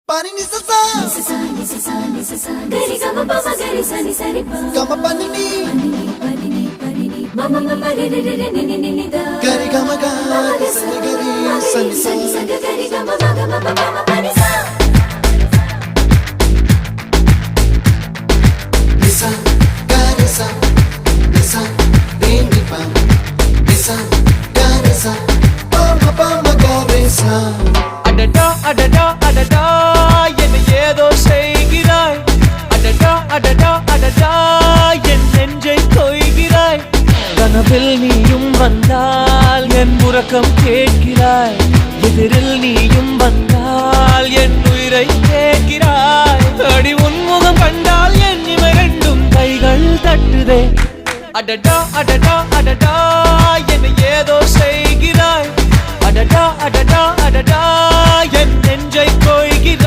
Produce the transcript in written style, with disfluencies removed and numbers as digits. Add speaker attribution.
Speaker 1: Pani ni sa sa gari ga ma pa ma gari sa ni sa ri pa ga ma pa ni ma ma ma ma re re re re ni ni ni da gari ga ma ga sa ni gari sa ni sa gari ga ma ma ga ma pa ma pa ni sa ni sa gari sa re ni pa ni sa gari sa pa ma gari sa
Speaker 2: adada adada adada என்ன ஏதோ செய்கிறாய் அடடா அடடா அடடா என் நெஞ்சை கொய்கிறாய் கனவில் நீயும் வந்தால் என் உறக்கம் கேட்கிறாய் எதிரில் நீயும் வந்தால் என் உயிரை கேட்கிறாய் அடி உன்முகம் கண்டால் என் இமை ரெண்டும் கைகள் தட்டுதே அடடா அடடா அடடா என்ன ஏதோ செய்கிறாய் அடடா அடடா அடடா என் நெஞ்சை